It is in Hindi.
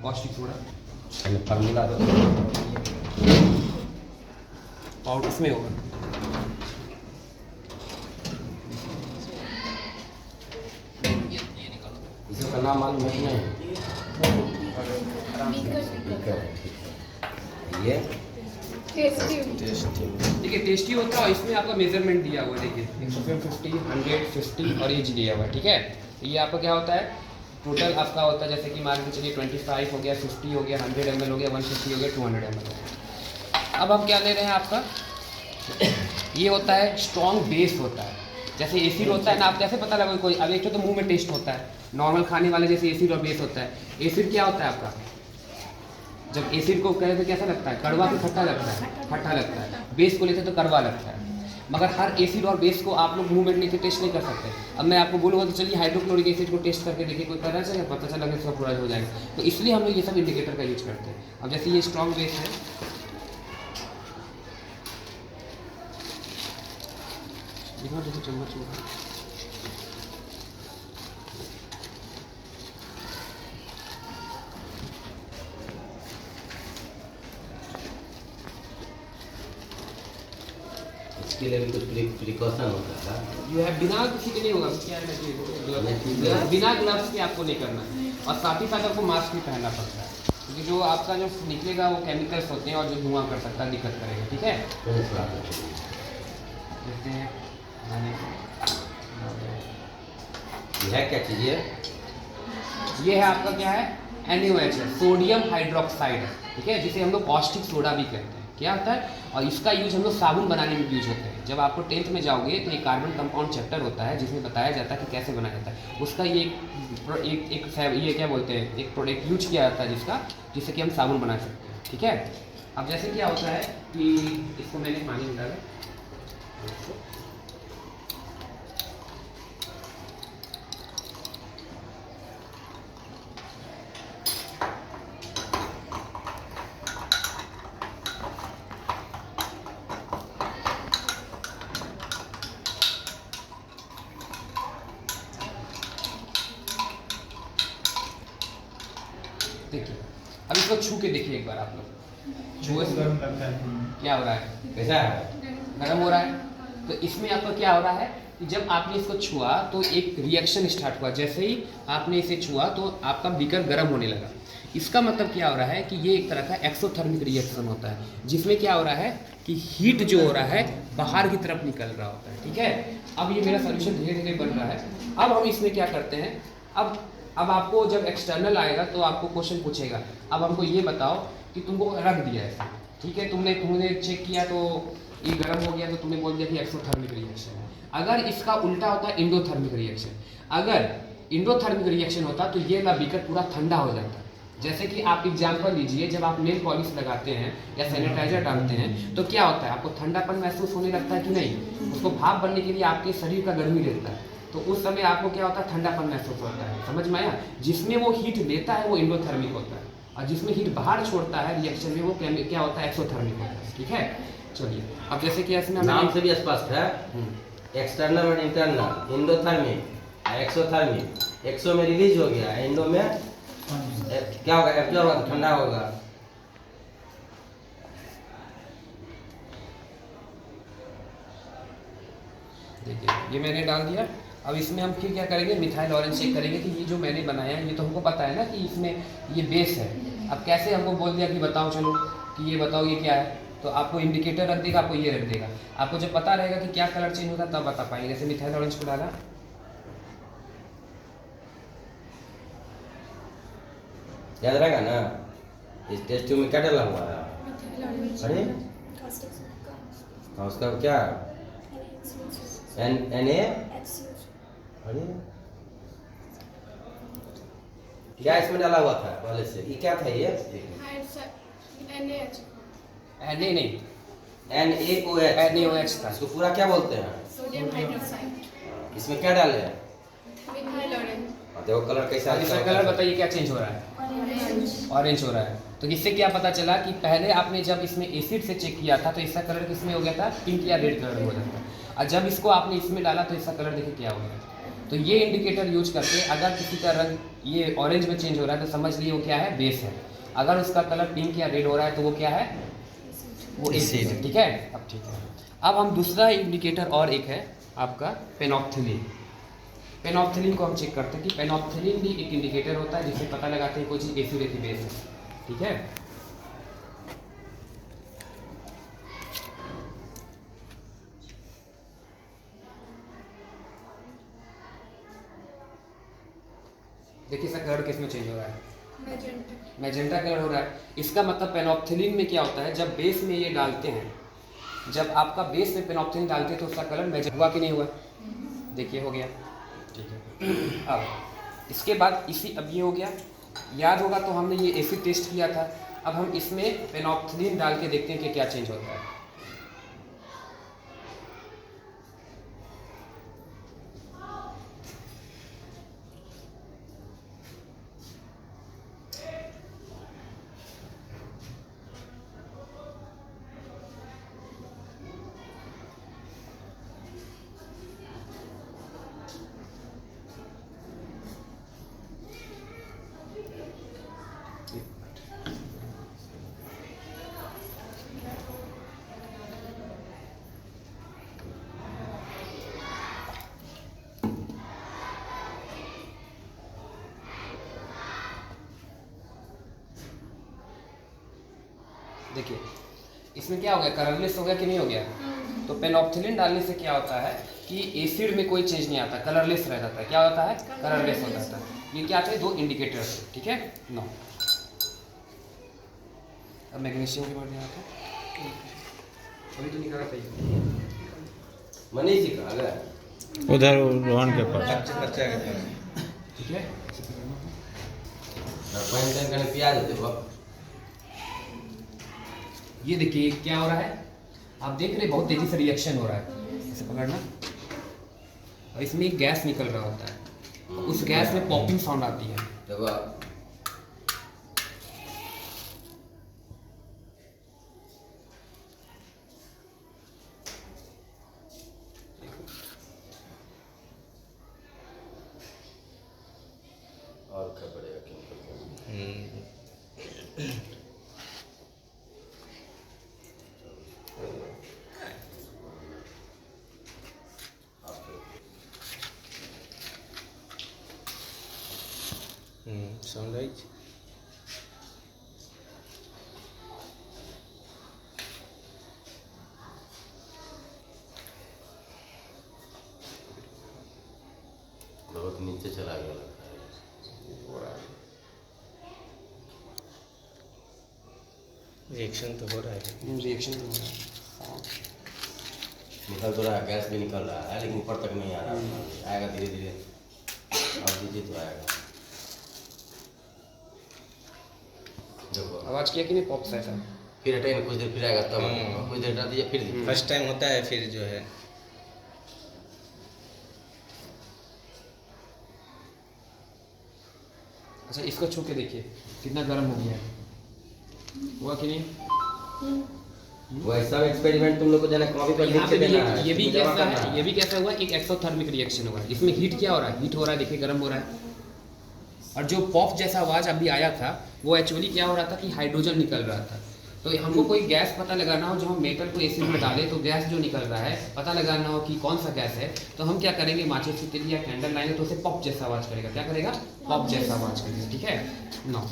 पौष्टिक सोडा फॉर्मूला दो। पाउडर इसमें होगा। इसका नाम मालूम है कि नहीं? ये देखिए टेस्टी होता है और इसमें आपका मेजरमेंट दिया हुआ है। देखिए 150, 100, 50 और एज दिया हुआ है। ठीक है, ये आपका क्या होता है, टोटल आपका होता है जैसे कि मान के चलिए 25 हो गया, 50 हो गया, 100 ml हो गया, 150 हो गया, 200 ml हो गया। अब हम क्या ले रहे हैं आपका, ये होता है स्ट्रॉन्ग बेस होता है। जैसे एसिड होता है ना, आप कैसे पता लगा कोई, अब एक तो मुंह में टेस्ट होता है नॉर्मल खाने वाले, जैसे एसिड और बेस होता है। एसिड क्या होता है आपका, जब एसिड को कहे तो कैसा लगता है, कड़वा कि खट्टा लगता है, खट्टा लगता है। बेस को लेते तो कड़वा लगता है। मगर हर एसिड और बेस को आप लोग मुंह में लेके टेस्ट नहीं कर सकते। अब मैं आपको बोलूँगा तो चलिए हाइड्रोक्लोरिक एसिड को टेस्ट करके देखिए, कोई तरह से पता चला कि इसका पूरा हो जाएगा। तो इसलिए हम लोग ये सब इंडिकेटर का यूज करते हैं। अब जैसे ये स्ट्रॉन्ग बेस है, जैसे चम्मच होगा, इसके लिए भी कुछ प्रिकॉशन होता है। जो है बिना किसी के नहीं होगा, क्या है ना, बिना ग्लव्स के आपको नहीं करना है। और साथ ही साथ आपको मास्क भी पहनना पड़ता है, क्योंकि जो आपका जो निकलेगा वो केमिकल्स होते हैं और जो धुआं कर सकता है, दिक्कत करेगा। ठीक है, जैसे यह क्या चीज़ है? ये है आपका क्या है, NaOH है, सोडियम हाइड्रोक्साइड है। ठीक है, जिसे हम लोग पौष्टिक सोडा भी कहते हैं। क्या होता है, और इसका यूज हम लोग साबुन बनाने में यूज होते हैं। जब आपको 10th में जाओगे तो एक कार्बन कंपाउंड चैप्टर होता है जिसमें बताया जाता है कि कैसे बनाया जाता है। उसका ये ये क्या बोलते हैं, एक प्रोडक्ट यूज किया जाता है जिससे कि हम साबुन बना सकते हैं। ठीक है, अब जैसे क्या होता है कि इसको मैंने पानी में डाला, देखिए अब इसको छू के देखिए एक बार आप लोग, छुए से क्या हो रहा है, कैसा है? गर्म हो रहा है। तो इसमें आपका क्या हो रहा है कि जब आपने इसको छुआ तो एक रिएक्शन स्टार्ट हुआ। जैसे ही आपने इसे छुआ तो आपका बीकर गर्म होने लगा। इसका मतलब क्या हो रहा है कि ये एक तरह का एक्सोथर्मिक रिएक्शन होता है, जिसमें क्या हो रहा है कि हीट जो हो रहा है बाहर की तरफ निकल रहा होता है। ठीक है, अब ये मेरा सोल्यूशन धीरे धीरे बन रहा है। अब हम इसमें क्या करते हैं, अब आपको जब एक्सटर्नल आएगा तो आपको क्वेश्चन पूछेगा, अब हमको ये बताओ कि तुमको रख दिया है, ठीक है, तुमने चेक किया तो ये गर्म हो गया, तो तुमने बोल दिया कि एक्सोथर्मिक रिएक्शन है। अगर इसका उल्टा होता है इंडोथर्मिक रिएक्शन, अगर इंडोथर्मिक रिएक्शन होता तो ये ना बीकर पूरा ठंडा हो जाता। जैसे कि आप एग्जाम्पल लीजिए, जब आप नेल पॉलिश लगाते हैं या सैनिटाइजर डालते हैं तो क्या होता है, आपको ठंडापन महसूस होने लगता है कि नहीं, उसको भाप बनने के लिए आपके शरीर का गर्मी लेता है, तो उस समय आपको क्या होता है, ठंडापन महसूस होता है। समझ में आया, जिसमें वो हीट लेता है वो इंडोथर्मिक होता है, और जिसमें हीट बाहर छोड़ता है रिएक्शन में वो क्या होता है, एक्सोथर्मिक होता है। ठीक है, चलिए अब जैसे कि इसमें नाम से भी स्पष्ट है, एक्सटर्नल और इंटरनल, इंडोथर्मिक, एक्सोथर्मिक। एक्सो में रिलीज हो गया, इंडो में क्या होगा, एब्जॉर्ब होगा, ठंडा होगा। देखिए ये मैंने डाल दिया। अब इसमें हम फिर क्या करेंगे, मिथाइल ऑरेंज चेक करेंगे कि ये जो मैंने बनाया है ये तो हमको पता है ना कि इसमें ये बेस है। अब कैसे हमको बोल दिया कि बताओ, चलो कि ये बताओ ये क्या है, तो आपको इंडिकेटर रख देगा, आपको ये रख देगा। आपको जब पता रहेगा कि क्या कलर चेंज होता है तब बता पाएंगे। जैसे मिथाइल ऑरेंज को डाला, याद रहेगा ना, इस टेस्ट ट्यूब में क्या डाला हुआ है? अरे हाँ, उसका क्या Na, अरे क्या इसमें डाला हुआ था पहले से, ये क्या था ये? नहीं NaOH था। इसको पूरा क्या बोलते हैं? सोडियम हाइड्रोक्साइड, इसमें क्या डाले हैं? मिथाइल ऑरेंज, देखो कलर कैसा इसका कलर बताइए क्या चेंज हो रहा है, ऑरेंज हो रहा है। तो इससे क्या पता चला कि पहले आपने जब इसमें एसिड से चेक किया था तो इसका कलर किसमें हो गया था, पिंक या रेड कलर में हो जाता है, और जब इसको आपने इसमें डाला तो इसका कलर देखिए क्या हो गया। तो ये इंडिकेटर यूज करके अगर किसी का रंग ये ऑरेंज में चेंज हो रहा है तो समझ लिए वो क्या है, बेस है। अगर उसका कलर पिंक या रेड हो रहा है तो वो क्या है, वो एसिड है। ठीक है, अब ठीक है। अब हम दूसरा इंडिकेटर और एक है आपका पेनॉक्सिलिन। पेनॉक्सिलिन को हम चेक करते हैं कि पेनॉक्सिलिन भी एक इंडिकेटर होता है जिससे पता लगाते हैं कोई चीज़ एसिड है कि बेस है। ठीक है, देखिए इसका कलर किस में चेंज हो रहा है, मैजेंटा। मैजेंटा कलर हो रहा है। इसका मतलब पेनॉक्सिलिन में क्या होता है, जब बेस में ये डालते हैं, जब आपका बेस में पेनॉक्सिलिन डालते हैं तो उसका कलर मैजेंटा हुआ कि नहीं हुआ, देखिए हो गया। ठीक है, अब इसके बाद अब ये हो गया, याद होगा तो हमने ये एसिड टेस्ट किया था। अब हम इसमें पेनॉक्सिलिन डाल के देखते हैं कि क्या चेंज होता है। देखिए इसमें क्या हो गया, कलरलेस हो गया कि नहीं हो गया। तो पेनॉक्सिलिन डालने से क्या होता है कि एसिड में कोई चेंज नहीं आता, कलरलेस रह जाता है। क्या होता है, कलरलेस हो जाता है। ये क्या थे, दो इंडिकेटर्स। ठीक है, नो अब मैग्नीशियम के बारे में आता है, अभी तो निकाला था मनीष जी का अगर उधर रोहन के पास। ठीक है। पानी करने प्याज देखो, ये देखिए क्या हो रहा है, आप देख रहे हैं बहुत तेजी से रिएक्शन हो रहा है। इसे पकड़ना, और इसमें एक गैस निकल रहा होता है, उस गैस में पॉपिंग साउंड आती है। देखो और क्या पड़ेगा केमिकल। सनराइज बहुत नीचे चला गया लगता है। रिएक्शन तो हो रहा है। रिएक्शन हो रहा है, निकल तो रहा है, गैस भी निकल रहा है लेकिन ऊपर तक नहीं आ रहा। आएगा धीरे धीरे, और दीजिए तो आएगा। देखो आवाज किया कि नहीं, पॉप सा ऐसा। फिर हटाइए ना, कुछ देर फिर आएगा तब कुछ देर हटा दीजिए फिर दीजिए। फर्स्ट टाइम होता है, फिर जो है अच्छा इसको छू के देखिए कितना गर्म हो गया है, हुआ कि नहीं। वैसा एक्सपेरिमेंट तुम लोग को जाना कॉपी पर लिख यहाँ के पे भी देना है। ये भी जमा कैसा करना है, ये भी कैसा हुआ, एक एक्सोथर्मिक रिएक्शन हुआ है। इसमें हीट क्या हो रहा है, हीट हो रहा है, देखिए गर्म हो रहा है। और जो पॉप जैसा आवाज अभी आया था वो एक्चुअली क्या हो रहा था कि हाइड्रोजन निकल रहा था। तो हमको कोई गैस पता लगाना हो, जो हम मेटल को एसिड में डालें तो गैस जो निकल रहा है पता लगाना हो कि कौन सा गैस है, तो हम क्या करेंगे, माचिस की तिली या कैंडल लाएंगे तो उसे पॉप जैसा आवाज करेगा। क्या करेगा, पॉप जैसा आवाज करेगा। ठीक है, नो